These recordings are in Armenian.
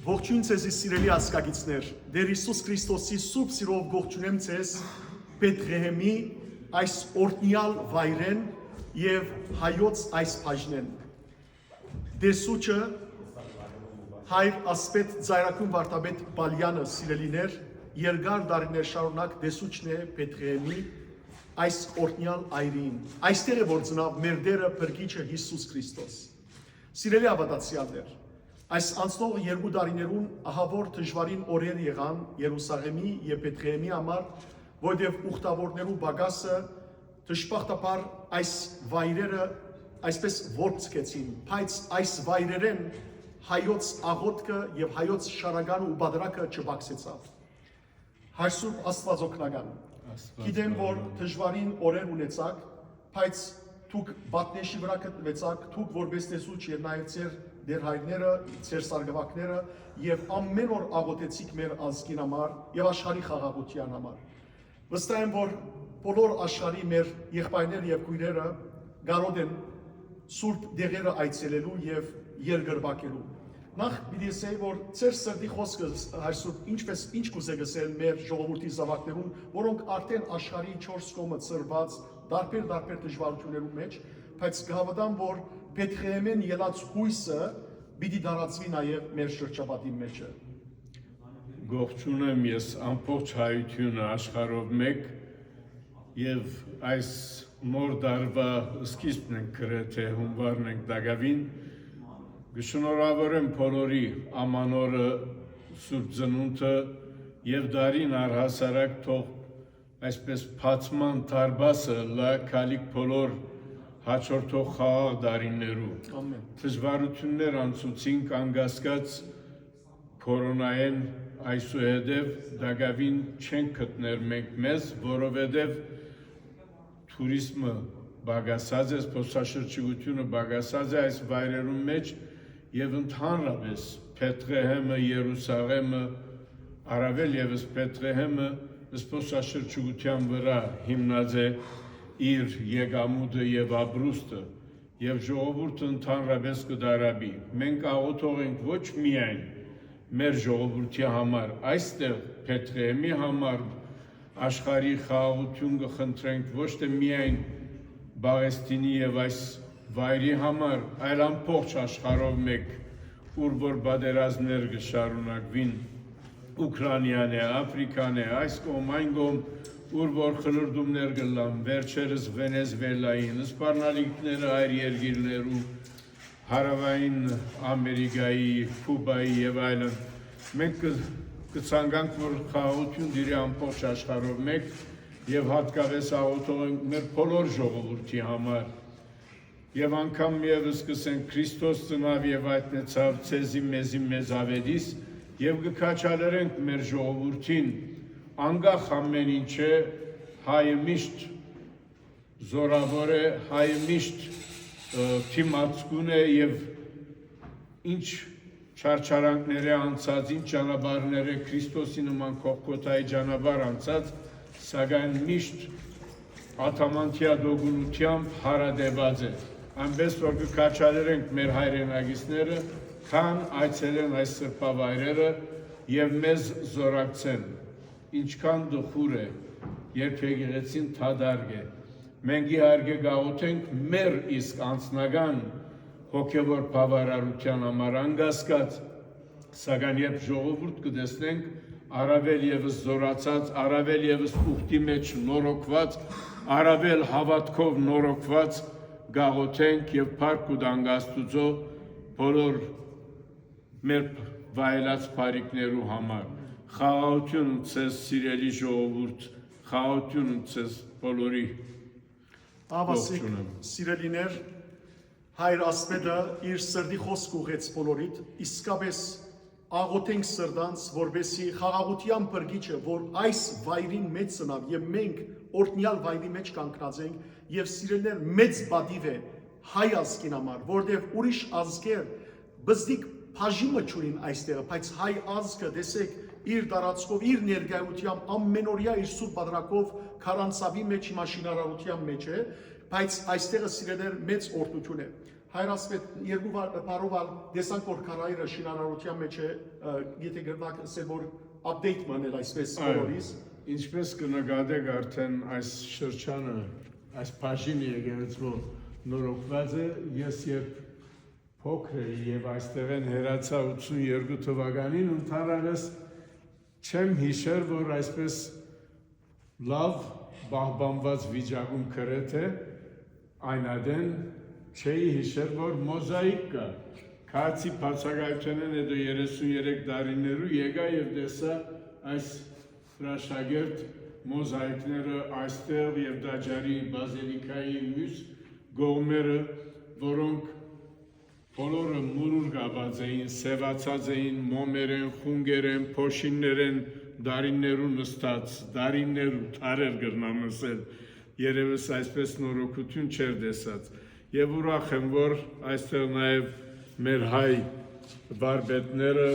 Ողջույն ցեզի սիրելի ազգագիցներ, Տեր Հիսուս Քրիստոսի սուրբ սիրով ողջունեմ ցեզ Բեթլեհեմի այս օրհնյալ վայրեն եւ հայոց այս բաժնեն։ Դեսուչը հայր ասպետ Ձայրակուն Վարդապետ Բալյանը սիրելիներ, երկար դարիներ շարունակ դեսուչն է Բեթլեհեմի այս օրհնյալ այրին։ Այստեղ է որ ծնավ մեր Տերը Փրկիչը Հիսուս Քրիստոս։ Սիրելի հավատացյալներ, այս անցնող երկու տարիներուն ահավոր դժվարին օրեր եղան Երուսաղեմի եւ Բեթլեհեմի համար, որտեղ ուխտավորներու բագասը դժբախտաբար այս վայրերը այսպես ворցկեցին, բայց այս վայրերեն հայոց աղոթքը եւ հայոց շարագանը ու բادرակը չբացեցավ։ Հայսուր Աստվածօգնական։ Գիտեմ, որ դժվարին օրեր ունեցաք, բայց դուք բատնեշի վրա գտնվեցաք, դուք որպես տեսուչ եւ նաեւ ձեր դեր հայրները, ձեր սարգսակները եւ ամեն օր աղոթեցիք մեր ազգին համար եւ աշխարհի խաղաղության համար։ Վստահ եմ, որ բոլոր աշխարհի մեր եղբայրներ եւ քույրերը կարող են սուրբ դեղերը այցելելու եւ երկրբակելու։ Նախ պիտի ասեի, որ ձեր սրտի խոսքը այսօր ինչ կուզեք ասել մեր ժողովրդի զավակներուն, որոնք արդեն աշխարհի 4 կողմը ծրված տարբեր դժվարություններու մեջ, բայց կհավատամ, որ Բեթլեհեմեն ելած հույսը պիտի դարածվի նաև մեր շրջապատի մեջ։ Գողջունեմ ես ամբողջ հայությունը աշխարհով մեկ եւ այս նոր դարվա սկիզբն ենք գրեթե հունվարն ենք դակավին գշնորհավորեմ բոլորի ամանորը սուրբ ծնունդը եւ դարին առհասարակ թող այսպես փացման դարբասը լա քալիք բոլոր հաջորդող խաղաղ դարիներու դժվարություններ անցուցինք անկասկած կորոնային այսուհետև դակավին չենք գտներ մենք մեզ, որովհետև թուրիզմը բագասած է, զբոսաշրջիկությունը բագասած է այս վայրերում մեջ եւ ընդհանրապես Բեթլեհեմը, Երուսաղեմը, առավել եւս Բեթլեհեմը զբոսաշրջիկության վրա հիմնած է իր եկամուտը եւ ապրուստը եւ ժողովուրդը ընդհանրապես կդարաբի։ Մենք աղոթող ենք ոչ միայն մեր ժողովրդի համար, այստեղ Բեթլեհեմի համար աշխարհի խաղաղություն կխնդրենք ոչ թե միայն Բաղեստինի եւ այս վայրի համար, այլ ամբողջ աշխարհով մեկ, ուր որ բادرազմներ կշարունակվին Ուկրաինան է, Աֆրիկան է, այս կողմ, այն կողմ, ուր որ խլրդումներ կլան, վերջերս Վենեսուելային, սպառնալիքները այլ երկիրներու, Հարավային Ամերիկայի, Կուբայի եւ այլն, մենք կցանկանք, որ խաղաղություն դիրի ամբողջ աշխարհով մեկ եւ հատկապես աղոթող ենք մեր բոլոր ժողովրդի համար եւ անգամ եւս կսենք Քրիստոս ծնավ եւ այդնեցավ ցեզի մեզ ավետիս եւ կքաչալերենք մեր ժողովրդին անկախ ամեն ինչը հայը միշտ զորավոր է, հայը միշտ թիմացկուն է եւ ինչ չարչարանքներ է անցած, ինչ ճանապարհներ է Քրիստոսի նման կողքոտայի ճանապարհ անցած, սակայն միշտ աթամանտիա դոգունությամբ հարադեված է։ Այնպես որ կքաչալերենք մեր հայրենակիցները, քան այցելեն այս սրբավայրերը եւ մեզ զորակցեն։ Ինչքան դխուր է, երբ եկեղեցին թադարգ է։ Մենք իհարկե գաղութենք մեր իսկ անձնական հոգևոր բավարարության համար անկասկած, սակայն երբ ժողովուրդ կտեսնենք առավել եւս զորացած, առավել եւս ուխտի մեջ նորոգված, առավել հավատքով նորոգված գաղութենք եւ փառք ու դանգաստուծո բոլոր մեր վայելած բարիկներու համար։ Խաղաղություն ցես սիրելի ժողովուրդ, խաղաղություն ցես բոլորի։ Ավասիկ սիրելիներ, հայր ասպետը իր սրդի խոսք ուղեց բոլորիդ, իսկապես աղոթենք սրտանց, որբեսի խաղաղության Փրկիչը, որ այս վայրին մեջ ծնավ եւ մենք օրհնյալ վայրի մեջ կանգնած ենք եւ սիրելիներ մեծ բադիվ է հայ ազգին համար, որտեղ ուրիշ ազգեր բզդիկ բաժիմը չունին այստեղ, բայց հայ ազգը տեսեք իր տարածքով, իր ներկայությամբ ամենօրյա իր սուրբ բادرակով քարանցավի մեջ, հիմա շինարարության մեջ է, բայց այստեղը սիրելիներ մեծ օրհնություն է։ հայրասպետ երկու բարով դեսանք որ քարայրը շինարարության մեջ է եթե գրվակ ասել որ update մանել այսպես բոլորիս Ինչպես կնկատեք արդեն այս շրջանը, այս բաժինը եկեղեցու նորոգված է, ես երբ փոքր էի եւ այստեղ են հերացա 82 թվականին ընդհանրապես չեմ հիշեր, որ այսպես լավ բահբանված վիճակում գրեթե այնադեն չէի հիշեր, որ մոզաիկ կա։ Քացի բացակայությունն հետո 33 տարիներու եկա եւ տեսա այս հրաշագերտ մոզաիկները այստեղ եւ Դաջարի բազիլիկայի մյուս գողմերը, որոնք բոլորը մուրուր գաբած էին, սևացած էին, մոմեր են, խունգեր են, փոշիններ են, դարիներու նստած, դարիներու թարեր գրնամ ասել, երևս այսպես նորոգություն չեր տեսած։ Եվ ուրախ եմ, որ այստեղ նաև մեր հայ վարպետները,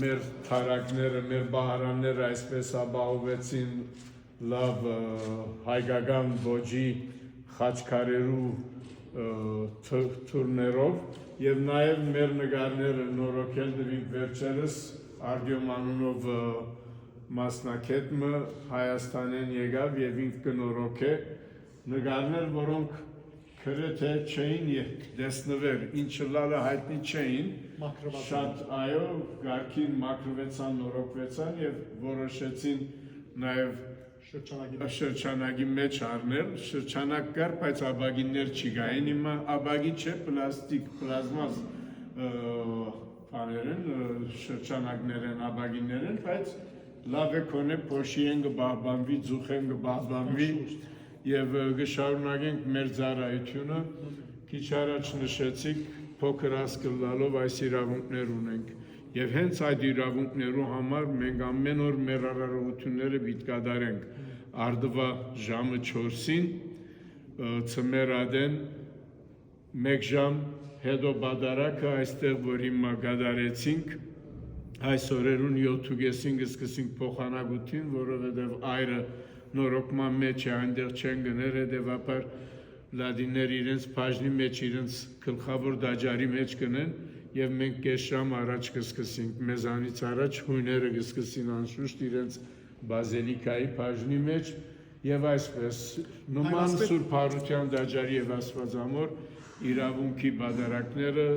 մեր թարակները, մեր բահարանները այսպես ապահովեցին լավ հայկական ոճի խաչքարերու թուրներով եւ նաեւ մեր նկարները նորոգել դվիկ վերջերս Արտյոմ անունով մասնակետը Հայաստանեն եկավ եւ ինք կնորոգե նկարներ, որոնք գրեթե չէին դեսնվեր, ինչը լալը հայտնի չէին, շատ այո, գարքին մաքրվեցան, նորոգվեցան եւ որոշեցին նաեւ շրջանագի մեջ առնել, շրջանակ կար, բայց աբագիններ չի գային, հիմա աբագի չէ, պլաստիկ, պլազմազ բաներ են, շրջանակներ են, աբագիններ են, բայց լավ է կոնե փոշի են կբահբանվի, ձուխ են կբահբանվի եւ կշարունակենք մեր ծառայությունը, քիչ առաջ նշեցիք, փոքր ասկլալով այս իրավունքներ ունենք եւ հենց այդ իրավունքներու համար մենք ամեն օր մեր արարողությունները պիտի կատարենք արդվա ժամը 4-ին ծմերադեն 1 ժամ հետո բադարակը այստեղ որ հիմա կատարեցինք այս օրերուն 7:30-ին կսկսենք փոխանակություն, որովհետեւ այրը նորոգման մեջ է այնտեղ չեն գներ հետեւաբար լադիներ իրենց բաժնի մեջ իրենց գլխավոր դաջարի մեջ կնեն եւ մենք կես ժամ առաջ կսկսենք մեզանից առաջ հույները կսկսին անշուշտ իրենց բազիլիկայի բաժնի մեջ եւ այսպես նման Սուրբ Հարության դաջարի եւ Աստվածամոր իրավունքի բادرակները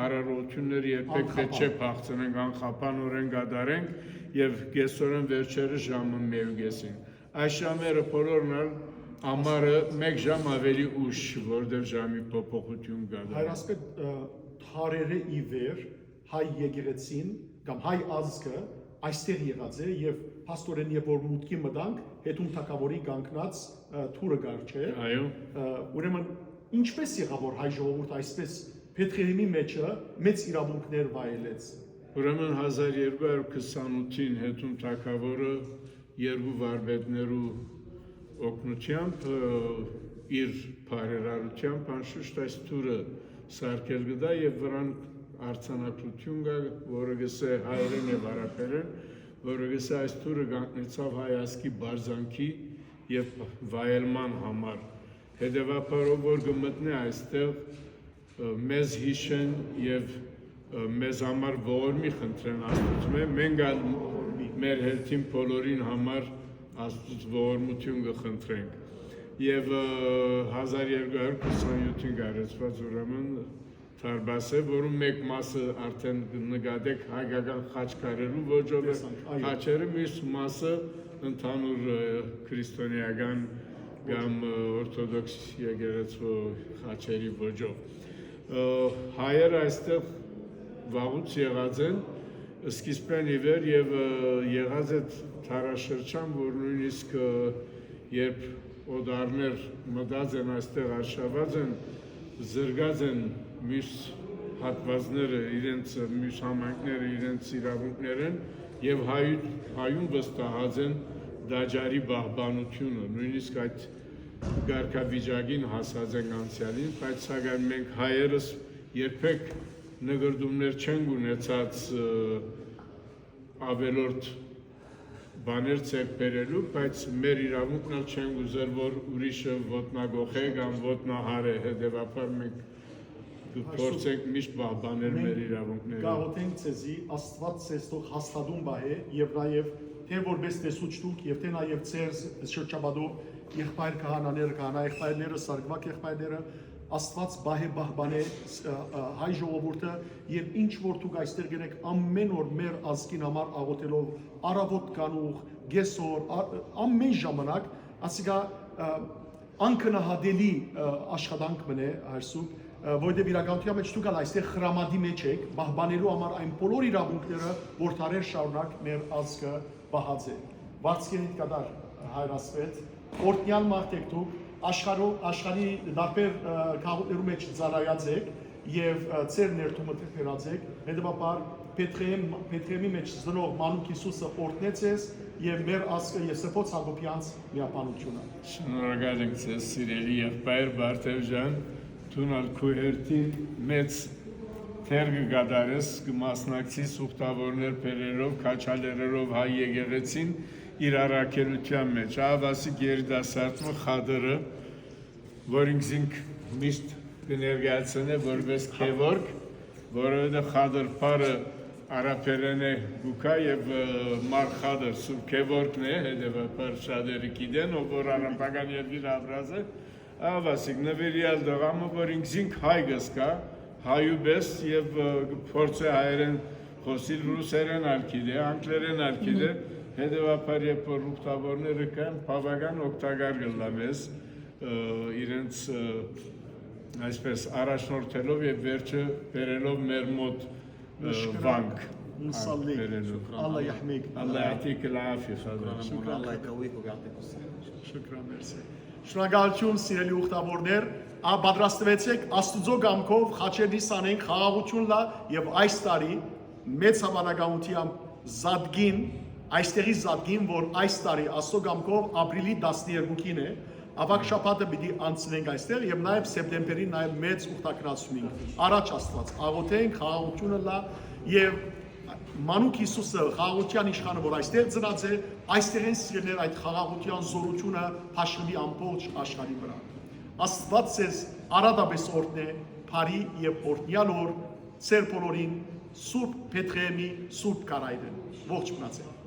արարողությունները երբեք չէ փախցնենք անխափանորեն գդարենք եւ կեսօրեն վերջերը ժամը 1:30 այս ժամերը բոլորն էլ ամառը 1 ժամ ավելի ուշ որտեղ ժամի փոփոխություն կա հայրասպետ թարերը ի վեր հայ եկեղեցին կամ հայ ազգը այստեղ եղած է եւ փաստորեն երբ որ մուտքի մտանք հետում թակավորի կանգնած թուրը գար չէ այո ուրեմն ինչպես եղավ որ հայ ժողովուրդ այսպես Բեթլեհեմի մեջը մեծ իրավունքներ վայելեց ուրեմն 1228-ին հետում թակավորը երկու վարպետներու օգնությամբ իր բարերարությամբ անշուշտ այս թուրը սարքել գտա եւ վրան արձանագրություն կա, որը գսե հայերեն եւ արաբերեն, որը գսե այս թուրը կանգնեցավ հայ ազգի բարձանքի եւ վայելման համար։ Հետևաբար որ կմտնի այստեղ մեզ հիշեն եւ մեզ համար ողորմի խնդրեն Աստծո մենք մեր հերթին բոլորին համար Աստծո ողորմություն կխնդրենք եւ 1227-ին գարեցված ուրեմն Թարբասը, որում մեկ մասը արդեն նկատեք հայկական խաչքարերու ոճով խաչերը, մյուս մասը ընդհանուր քրիստոնեական կամ օրթոդոքս եկեղեցու խաչերի ոճով։ Հայերը այստեղ վաղուց եղած են, սկիզբեն ի վեր եւ եղած է թարաշրջան, որ նույնիսկ երբ օդարներ մտած են այստեղ արշաված են, զրկած են մյուս հատվածները, իրենց մյուս համայնքները, իրենց իրավունքներ են եւ հայուն վստահած են դաջարի բահբանությունը, նույնիսկ այդ գարկավիճակին հասած են անցյալին, բայց սակայն մենք հայերս երբեք նկրդումներ չենք ունեցած ավելորդ բաներ ցերկ բերելու, բայց մեր իրավունքն էլ չենք ուզել, որ ուրիշը ոտնագող է կամ ոտնահար է, հետևաբար մենք փորձենք միշտ պահպանել մեր իրավունքները։ Գաղութենք ցեզի Աստված ցեզ թող հաստատուն բահե եւ նաեւ թե որպես տեսուչ դուք եւ թե նաեւ ցեր շրջապատող եղբայր քահանաները, եղբայրները, սարգվակ եղբայրները Աստված բահե բահբանե հայ ժողովուրդը եւ ինչ որ դուք այստեղ գնեք ամեն օր մեր ազգին համար աղոթելով առավոտ կանուխ, գեսօր, ամեն ժամանակ, ասիկա անկնահատելի աշխատանք մնե այսուք, որտեղ իրականության մեջ դուք այստեղ խրամադի մեջ եք, բահբանելու համար այն բոլոր իրավունքները, որ տարեր շարունակ մեր ազգը բահած է։ Վարձկենիտ կդար հայրասվետ, օրտնյալ մարդեք դուք, աշխարհի դարբեր քաղաքներու մեջ ծառայած եք եւ ծեր ներդրումը թերած եք, հետեւաբար Պետրեմի մեջ զնող Մանուկ Հիսուսը օրտնեց ես եւ մեր ազգը եւ Սրբոց Հակոբյանց միապանությունը։ Շնորհակալ ենք ձեզ սիրելի եղբայր Բարթև ջան, դու քո հերթին մեծ թեր կգադարես, կմասնակցես ուխտավորներ բերելով, քաչալերելով հայ եկեղեցին իր առաքելության մեջ։ Ավասիկ երիտասարդը խադրը, որ ինքնին միշտ կներկայացնե որպես քևորգ, որովհետեւ խադր բարը արաբերեն է գուկա եւ մար խադր սուրբ քևորգն է, հետեւաբար շատերը գիտեն, որ արաբական երկիր ապրած է, ավասիկ նվիրյալ դղամը, որ ինքնին հայ գսկա, հայուբես եւ փորձե հայերեն խոսիլ ռուսերեն ալքիդե, անգլերեն ալքիդե, հետեւաբար երբ որ ուխտավորները կան, բավական օգտակար կլամես իրենց այսպես առաջնորդելով եւ վերջը բերելով մեր մոտ վանք نصلي الله يحميك الله يعطيك العافية الله يقويك ويعطيك الصحة شكرا ميرسي Շնորհակալություն սիրելի ուխտավորներ, պատրաստվեցեք Աստուծո գամքով խաչերից անենք խաղաղություն լա եւ այս տարի մեծ հավանականությամբ զադգին այստեղի զադգին, որ այս տարի Աստծո գամքով ապրիլի 12-ին է, ավակ շաբաթը պիտի անցնենք այստեղ եւ նաեւ սեպտեմբերին նաեւ մեծ ուխտակրացում ենք։ Առաջ Աստված, աղոթենք խաղաղությունը լա եւ Մանուկ Հիսուսը խաղաղության իշխանը, որ այստեղ ծնած է, այստեղ են սիրներ այդ խաղաղության զորությունը հաշվի ամբողջ աշխարհի վրա։ Աստված ձեզ արադաբես օրհնե, բարի եւ օրհնյալ օր, ծեր բոլորին, Սուրբ Պետրեմի Սուրբ Կարայրեն։ Ողջ մնացեք։